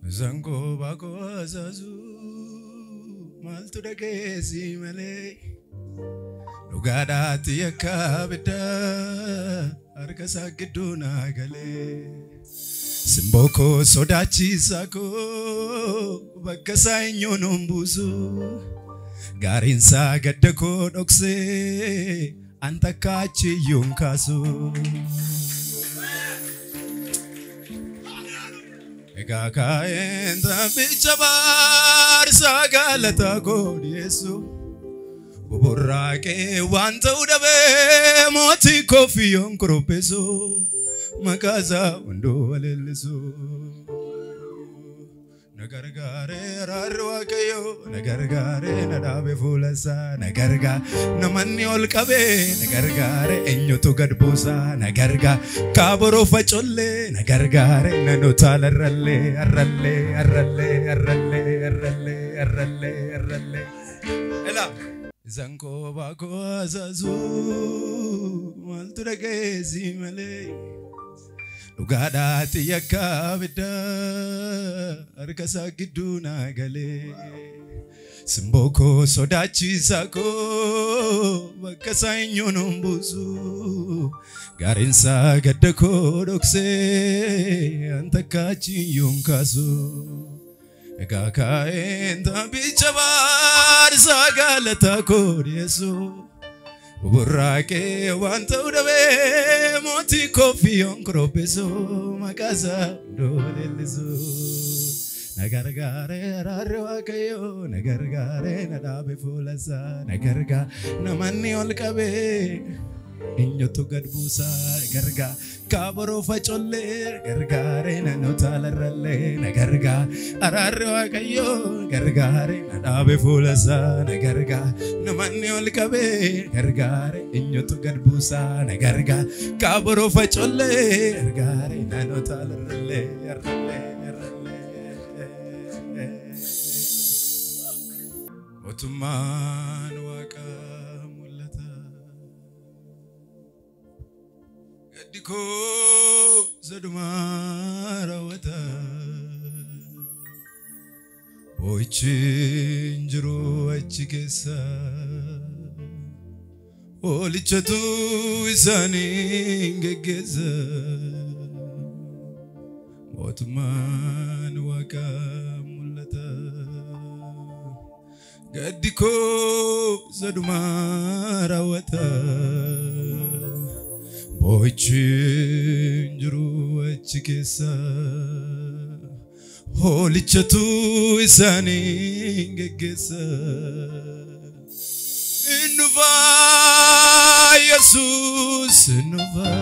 Zango bako azazu maltu dagezi male Lugada tiyaka bida arkasa giduna gale Simboko sodachi sako bakasa inyonumbuzu Garinsa gaddako dokse antakachi yunkasu Egaka enda bichabar sagalata kodiesu Buburake wanta udabe moti kofi yonkropeso Makaza undo aleleso Nagargare rarwakayo Nagargare nadabe fulasa Nagarga namani olkabe Nagargare enyoto gadbosa Nagarga kaboro fachole Nagargare nanotala arralle arralle arralle arralle arralle arralle arralle Ela Zanko bako azazu Maltu dagezi male Lugada tiyaka bida arkasa giduna gale Simboko sodachi sako bakasa inyonumbuzu Garinsa gaddako dokse antakachi yunkasu Egaka enda bichabar sagalata kodiesu Buburake wanta udabe moti kofi yonkropeso Makaza doleleso Nagargare rarwakayo Nagargare nadabe fulasa Nagarga namani olkabe Inyoto gadbusa Nagarga kaboro fachole Nagargare nanotala ralle Nagarga ararwakayo Nagargare nadabe fulasa Nagarga namani olkabe Nagargare inyoto gadbusa Nagarga kaboro fachole Nagargare nanotala ralle ralle Otuman waka mulata Gadiko zadumara wata Oichinjiro achikesa Olichatu isani ngegeza Otuman waka mulata Gadiko zadumara wata Boichinjuru achikesa Holichatu isani ngegesa Inuva Jesus Inuva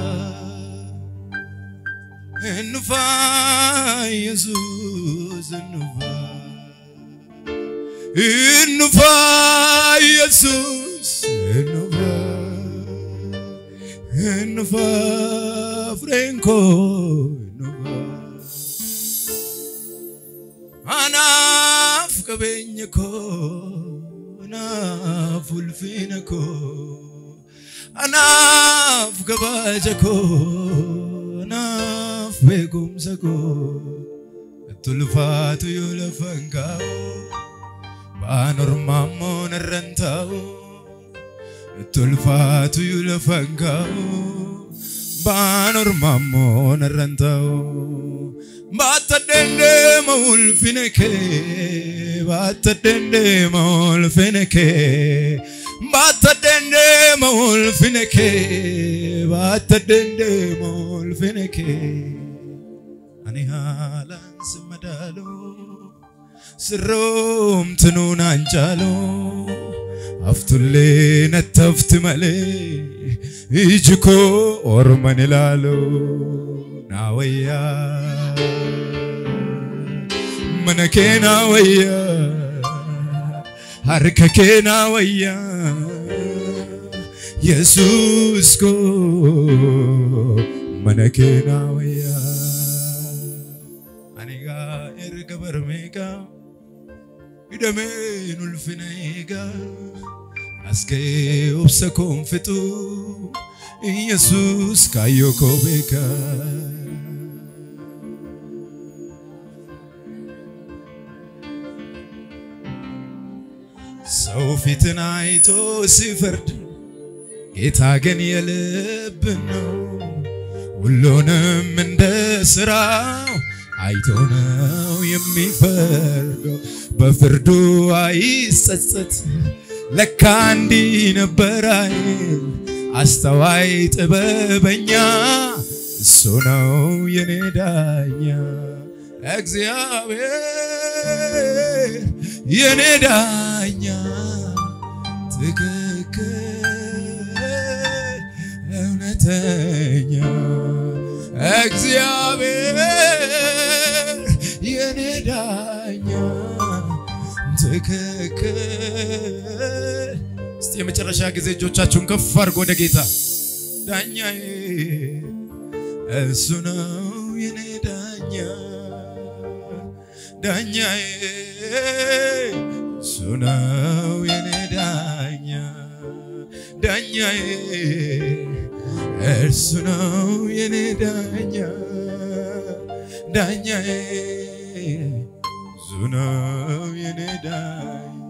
Jesus Inuva Jesus Inuva Franco Inuva Anaf kabenyako Anaf ulfinako Anaf kabajako Anaf begumsako Tulfatu yulafangao Banormammo narrantao Tulfatu yulafangao Banormammo narrantao Bata dende maulfineke Bata dende maulfineke Bata dende maulfineke Bata dende maulfineke Ani halan simadalo Sirom tunun anjalo Aftule natafti male Ijiko ormanilalo Nawaya Manake nawaya Harkake nawaya Jesus ko Manake nawaya Aniga erga barmeka Idame nulfinaiga Aske upsa konfitu Jesus kayo kobeka ሰው ፊትን አይቶ ሲፈርድ ጌታ ግን የልብ ነው ሁሉንም እንደ ሥራው አይቶ ነው የሚፈርደው በፍርዱ አይጸጸት ለካ እንዲህ ነበር አይል አስተዋይ ጥበበኛ እሱ ነው የኔ ዳኛ እግዚአብሔር የኔ ዳኛ ትክክል እውነተኛ እግዚአብሔር የኔ ዳኛ ትክክል እስቲ የመጨረሻ ጊዜ እጆቻችሁን ከፍ አድርጉ ወደ ጌታ ዳኛዬ እሱ ነው የኔ ዳኛ ዳኛዬ እሱ ነው የኔ ዳኛ ዳኛዬ እሱ ነው የኔ ዳኛ ዳኛዬ እሱ ነው የኔ ዳኛ